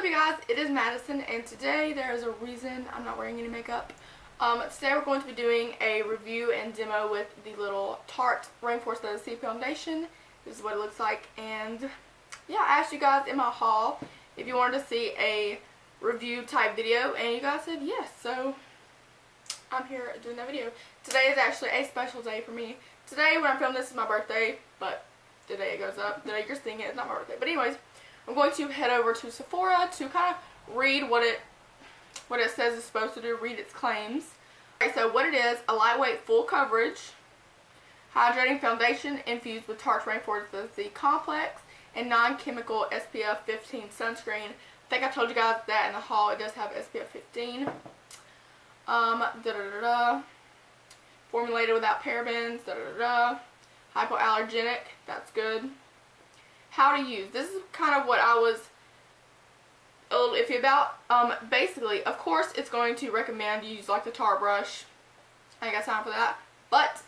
you guys? It is Madison, and today there is a reason I'm not wearing any makeup. Today we're going to be doing a review and demo with the little Tarte Rainforest foundation. This is what it looks like, and yeah, I asked you guys in my haul if you wanted to see a review type video, and you guys said yes, so I'm here doing that video. Today is actually a special day for me. Today, when I'm filming this, is my birthday, but the day it goes up, the day you're seeing it is not my birthday. But anyways, I'm going to head over to Sephora to kind of read what it says it's supposed to do, read its claims. Okay, so what it is: a lightweight, full coverage, hydrating foundation infused with Tarte Rainforest the complex and non-chemical SPF 15 sunscreen. I think I told you guys that in the haul. It does have SPF 15. Formulated without parabens. Hypoallergenic. That's good. How to use. This is kind of what I was a little iffy about. Basically, of course, it's going to recommend you use like the Tarte brush. I ain't got time for that. But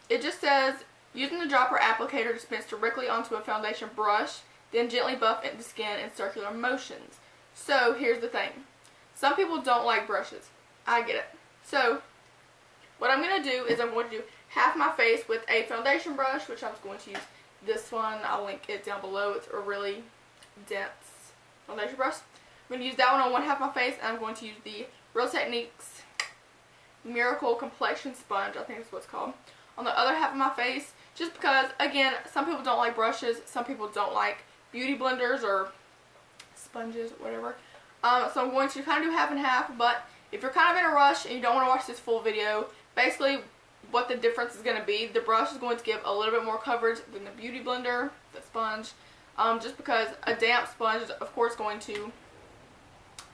it just says using the dropper applicator dispensed directly onto a foundation brush, then gently buff into skin in circular motions. So here's the thing. Some people don't like brushes. I get it. So what I'm going to do is I'm going to do half my face with a foundation brush, which I'm going to use this one. I'll link it down below. It's a really dense foundation brush. I'm going to use that one on one half of my face, and I'm going to use the Real Techniques Miracle Complexion Sponge, I think that's what it's called, on the other half of my face, just because, again, some people don't like brushes, some people don't like beauty blenders or sponges, whatever. So I'm going to kind of do half and half, but if you're kind of in a rush and you don't want to watch this full video, basically what the difference is going to be, the brush is going to give a little bit more coverage than the beauty blender, the sponge, just because a damp sponge is of course going to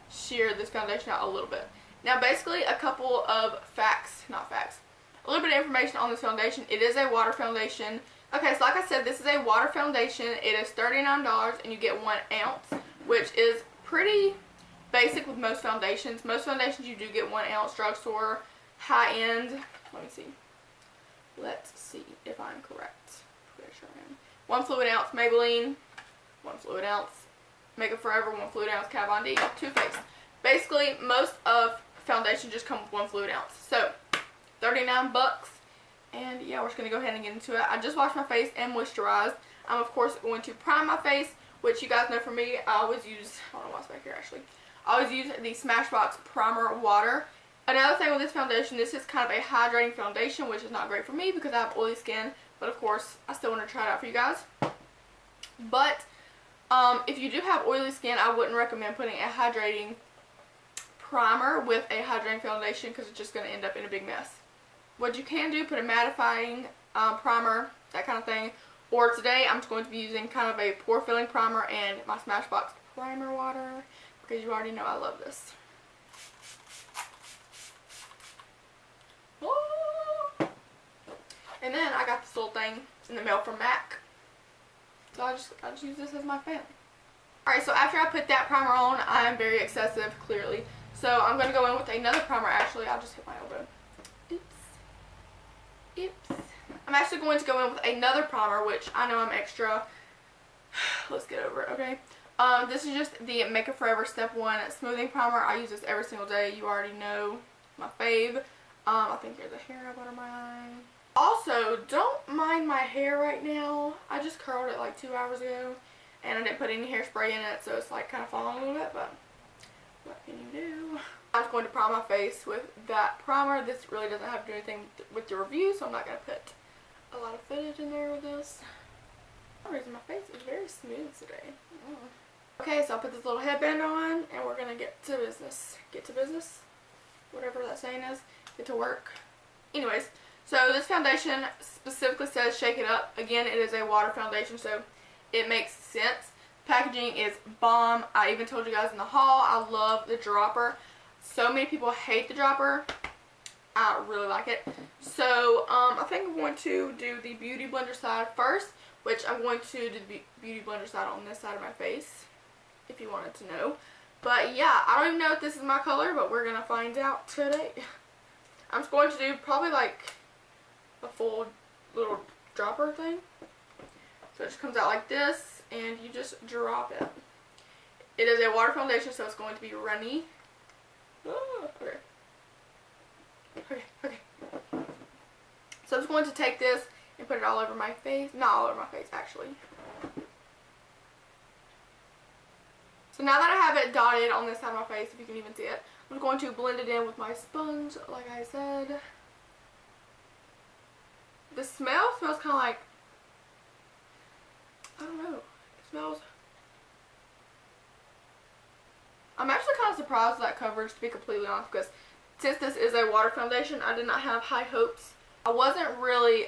shear this foundation out a little bit. Now basically a couple of a little bit of information on this foundation. It is a water foundation. Okay, so like I said, this is a water foundation. It is $39 and you get 1 ounce, which is pretty basic with most foundations. Most foundations you do get 1 ounce drugstore, high end. Let me see. Let's see if I'm correct. Pretty sure I am. 1 fluid ounce Maybelline, 1 fluid ounce Makeup Forever, 1 fluid ounce Kat Von D, Too Faced. Basically, most of foundation just come with 1 fluid ounce. So, 39 bucks. And yeah, we're just going to go ahead and get into it. I just washed my face and moisturized. I'm of course going to prime my face, which you guys know for me, I always use, I don't know what's back here actually. I always use the Smashbox Primer Water. Another thing with this foundation, this is kind of a hydrating foundation, which is not great for me because I have oily skin. But of course, I still want to try it out for you guys. But if you do have oily skin, I wouldn't recommend putting a hydrating primer with a hydrating foundation because it's just going to end up in a big mess. What you can do, put a mattifying primer, that kind of thing. Or today, I'm just going to be using kind of a pore filling primer and my Smashbox Primer Water, because you already know I love this. And then I got this little thing in the mail from MAC. So I just use this as my fan. Alright, so after I put that primer on, I am very excessive, clearly. So I'm going to go in with another primer, actually. I'll just hit my elbow. Oops. I'm actually going to go in with another primer, which I know I'm extra. Let's get over it, okay? This is just the Makeup Forever Step 1 Smoothing Primer. I use this every single day. You already know my fave. I think here's a hair up under my eye. Also, don't mind my hair right now. I just curled it like 2 hours ago, and I didn't put any hairspray in it, so it's like kind of falling a little bit, but what can you do? I'm just going to prime my face with that primer. This really doesn't have to do anything with the review, so I'm not going to put a lot of footage in there with this. For some reason, my face is very smooth today. Okay, so I'll put this little headband on, and we're going to get to business. Get to business? Whatever that saying is. Get to work. Anyways, so this foundation specifically says shake it up. Again, it is a water foundation, so it makes sense. Packaging is bomb. I even told you guys in the haul, I love the dropper. So many people hate the dropper. I really like it. So, I think I'm going to do the beauty blender side first, which I'm going to do the beauty blender side on this side of my face, if you wanted to know. But yeah, I don't even know if this is my color, but we're going to find out today. I'm just going to do probably like a full little dropper thing. So it just comes out like this, and you just drop it. It is a water foundation, so it's going to be runny. Oh, okay. Okay. So I'm just going to take this and put it all over my face. Not all over my face, actually. So now that I have it dotted on this side of my face, if you can even see it, I'm going to blend it in with my sponge, like I said. The smell smells kind of like, I don't know, it smells, I'm actually kind of surprised with that coverage, to be completely honest, because since this is a water foundation, I did not have high hopes. I wasn't really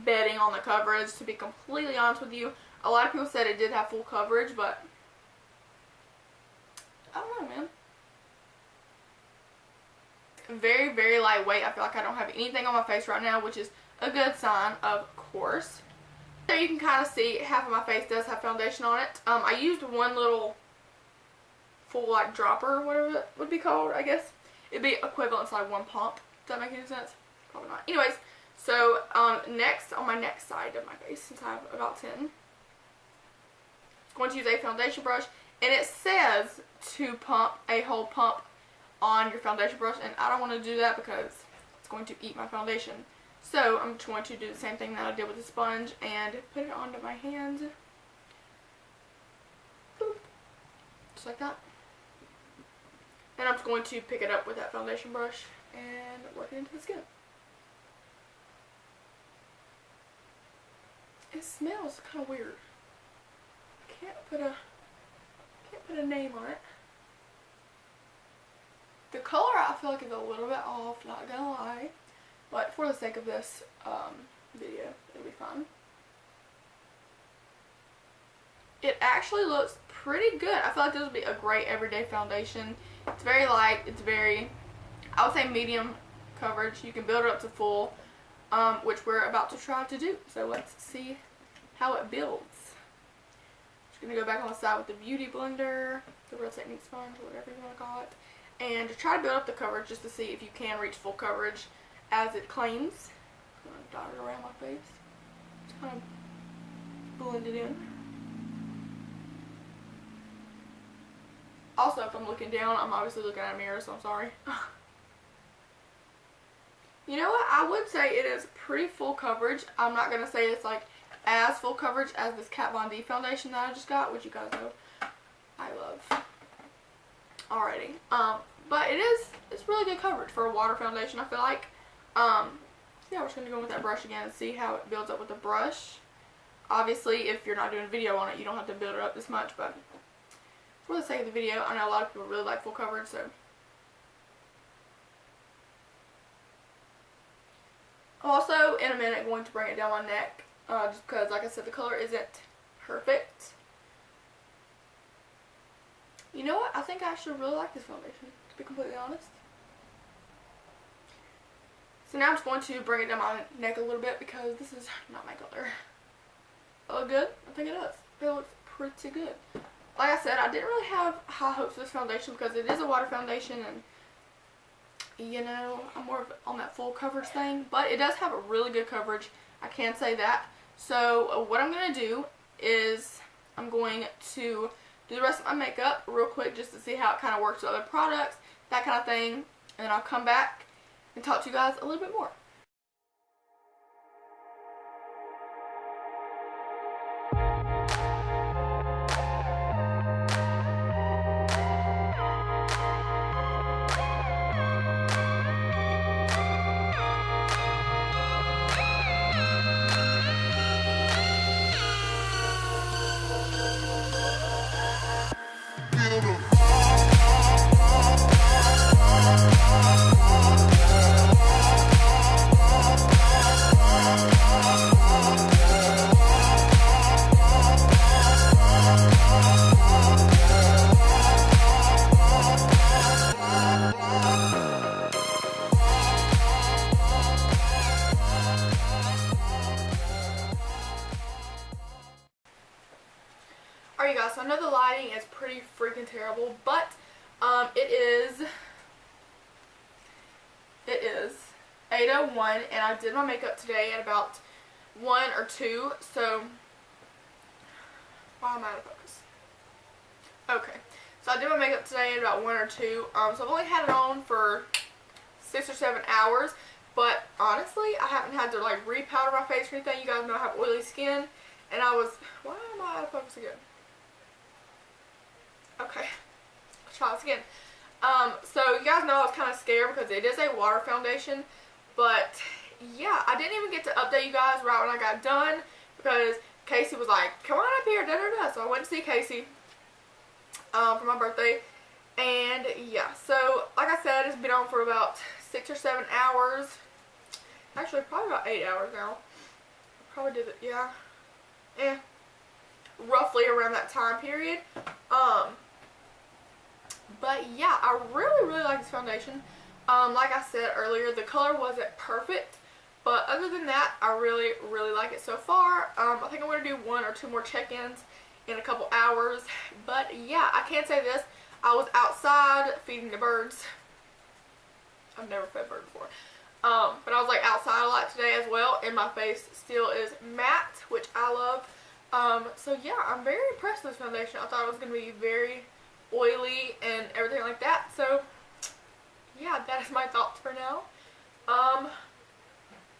betting on the coverage, to be completely honest with you. A lot of people said it did have full coverage, but I don't know, man. Very, very lightweight. I feel like I don't have anything on my face right now, which is a good sign, of course. There you can kind of see half of my face does have foundation on it. I used one little full like dropper, whatever it would be called, I guess. It'd be equivalent to like one pump. Does that make any sense? Probably not. Anyways, so next, on my next side of my face, since I have about 10, I'm going to use a foundation brush. And it says to pump a whole pump on your foundation brush, and I don't want to do that because it's going to eat my foundation. So I'm just going to do the same thing that I did with the sponge and put it onto my hand. Boop. Just like that. And I'm just going to pick it up with that foundation brush and work it into the skin. It smells kind of weird. I can't put a name on it. The color I feel like is a little bit off, not gonna lie. But for the sake of this video, it'll be fine. It actually looks pretty good. I feel like this would be a great everyday foundation. It's very light. It's very, I would say medium coverage. You can build it up to full, which we're about to try to do. So let's see how it builds. Just going to go back on the side with the Beauty Blender, the Real Technique sponge, whatever you want to call it. And to try to build up the coverage just to see if you can reach full coverage as it claims. I'm going to dot it around my face. Just kind of blend it in. Also, if I'm looking down, I'm obviously looking at a mirror, so I'm sorry. You know what? I would say it is pretty full coverage. I'm not going to say it's like as full coverage as this Kat Von D foundation that I just got, which you guys know I love already. But it's really good coverage for a water foundation, I feel like. Yeah, we're just going to go with that brush again and see how it builds up with the brush. Obviously, if you're not doing a video on it, you don't have to build it up this much, but for the sake of the video, I know a lot of people really like full coverage, so. I'm also, in a minute, going to bring it down my neck, just because, like I said, the color isn't perfect. You know what? I think I actually really like this foundation, to be completely honest. So now I'm just going to bring it down my neck a little bit because this is not my color. Look good? I think it does. It looks pretty good. Like I said, I didn't really have high hopes for this foundation because it is a water foundation and, you know, I'm more on that full coverage thing. But it does have a really good coverage. I can say that. So what I'm going to do is I'm going to do the rest of my makeup real quick just to see how it kind of works with other products, that kind of thing. And then I'll come back and talk to you guys a little bit more. Alright, you guys, so I know the lighting is pretty freaking terrible, but it is 8:01, and I did my makeup today at about 1 or 2, so why am I out of focus? Okay, So I did my makeup today at about 1 or 2. So I've only had it on for 6 or 7 hours. But honestly, I haven't had to like repowder my face or anything. You guys know I have oily skin. And I was, why am I out of focus again? Okay, let's try this again. So you guys know I was kind of scared because it is a water foundation. But yeah, I didn't even get to update you guys right when I got done because Casey was like, come on up here, da da da. So I went to see Casey for my birthday. And yeah, so like I said, it's been on for about 6 or 7 hours. Actually, probably about 8 hours now. Probably did it, yeah. Roughly around that time period. But yeah, I really like this foundation. Like I said earlier, the color wasn't perfect, but other than that, I really like it so far. I think I'm going to do 1 or 2 more check-ins in a couple hours. But yeah, I can say this. I was outside feeding the birds. I've never fed birds before. But I was like outside a lot today as well, and my face still is matte, which I love. So yeah, I'm very impressed with this foundation. I thought it was going to be very oily and everything like that. So yeah, that is my thoughts for now.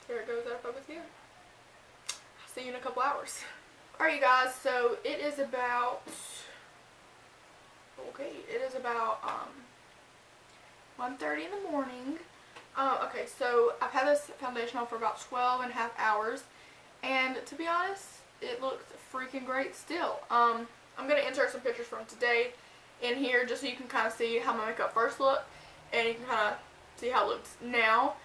There it goes out of focus again. I'll see you in a couple hours. Alright you guys, so it is about, it is about 1:30 in the morning. Okay, so I've had this foundation on for about 12.5 hours, and to be honest, it looks freaking great still. I'm going to insert some pictures from today in here just so you can kind of see how my makeup first looked, and you can kind of see how it looks now.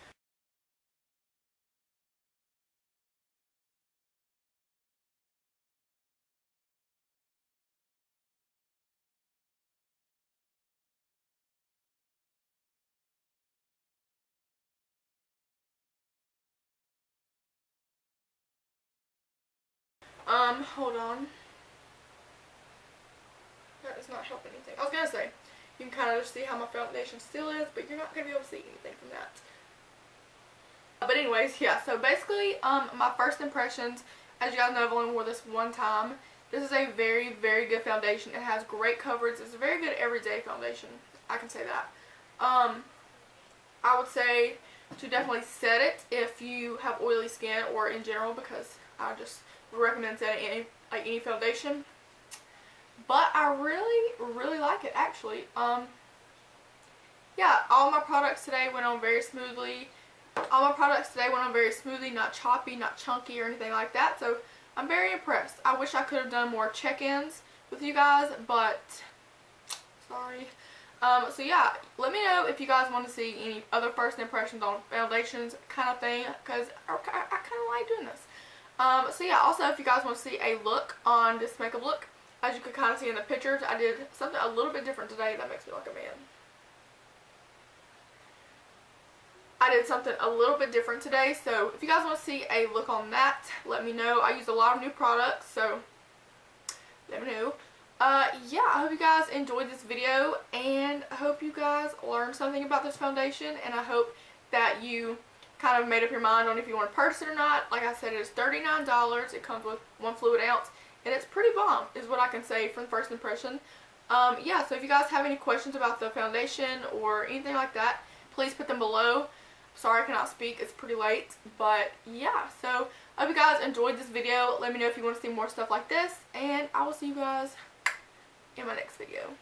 Hold on. That does not help anything. I was going to say, you can kind of just see how my foundation still is, but you're not going to be able to see anything from that. But anyways, yeah, so basically, my first impressions, as you guys know, I've only worn this one time. This is a very good foundation. It has great coverage. It's a very good everyday foundation. I can say that. I would say to definitely set it if you have oily skin or in general, because I just would recommend setting any foundation. But I really like it actually. Yeah, all my products today went on very smoothly. Not choppy, not chunky or anything like that. So I'm very impressed. I wish I could have done more check-ins with you guys, but sorry. So yeah, let me know if you guys want to see any other first impressions on foundations kind of thing, because I kind of like doing this. So yeah, also if you guys want to see a look on this makeup look, as you can kind of see in the pictures, I did something a little bit different today that makes me like a man. I did something a little bit different today, so if you guys want to see a look on that, let me know. I use a lot of new products, so let me know. Yeah, I hope you guys enjoyed this video, and I hope you guys learned something about this foundation, and I hope that you kind of made up your mind on if you want to purchase it or not. Like I said, it is $39. It comes with 1 fluid ounce, and it's pretty bomb, is what I can say from first impression. Yeah, so if you guys have any questions about the foundation or anything like that, please put them below. Sorry I cannot speak, it's pretty late, but yeah, so I hope you guys enjoyed this video. Let me know if you want to see more stuff like this, and I will see you guys in my next video.